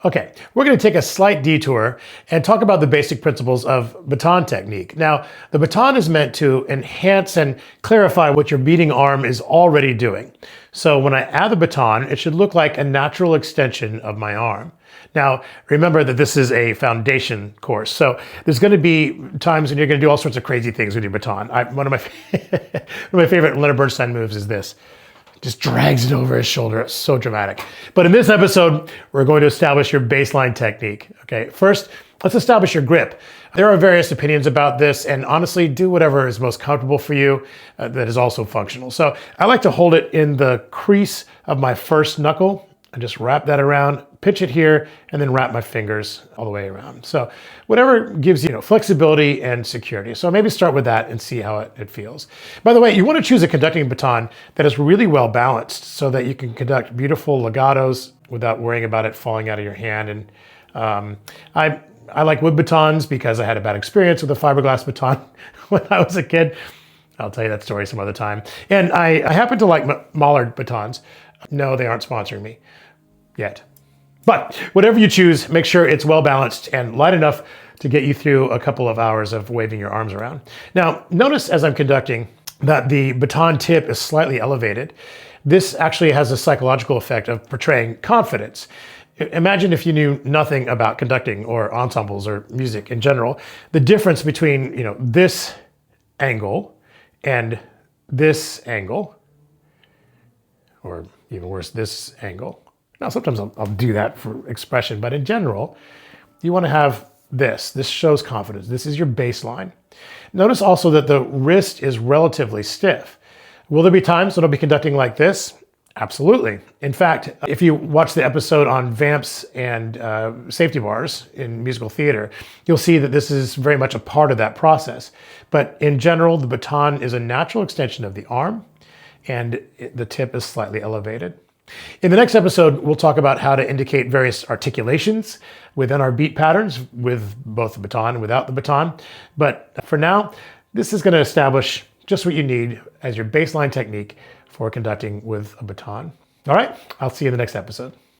Okay, we're going to take a slight detour and talk about the basic principles of baton technique. Now, the baton is meant to enhance and clarify what your beating arm is already doing. So when I add the baton, it should look like a natural extension of my arm. Now, remember that this is a foundation course, so there's going to be times when you're going to do all sorts of crazy things with your baton. One of my favorite Leonard Bernstein moves is this. Just drags it over his shoulder. It's so dramatic. But in this episode, we're going to establish your baseline technique. Okay, first, let's establish your grip. There are various opinions about this, and honestly, do whatever is most comfortable for you that is also functional. So I like to hold it in the crease of my first knuckle and just wrap that around, pitch it here, and then wrap my fingers all the way around. So whatever gives you flexibility and security. So maybe start with that and see how it feels. By the way, you want to choose a conducting baton that is really well balanced so that you can conduct beautiful legatos without worrying about it falling out of your hand. And I like wood batons because I had a bad experience with a fiberglass baton when I was a kid. I'll tell you that story some other time. And I happen to like Mallard batons. No, they aren't sponsoring me yet. But whatever you choose, make sure it's well balanced and light enough to get you through a couple of hours of waving your arms around. Now, notice as I'm conducting that the baton tip is slightly elevated. This actually has a psychological effect of portraying confidence. Imagine if you knew nothing about conducting or ensembles or music in general, the difference between this angle and this angle, or even worse, this angle. Now, sometimes I'll do that for expression, but in general, you want to have this. This shows confidence. This is your baseline. Notice also that the wrist is relatively stiff. Will there be times when I'll be conducting like this? Absolutely. In fact, if you watch the episode on vamps and safety bars in musical theater, you'll see that this is very much a part of that process. But in general, the baton is a natural extension of the arm, and the tip is slightly elevated. In the next episode, we'll talk about how to indicate various articulations within our beat patterns with both the baton and without the baton. But for now, this is going to establish just what you need as your baseline technique for conducting with a baton. All right, I'll see you in the next episode.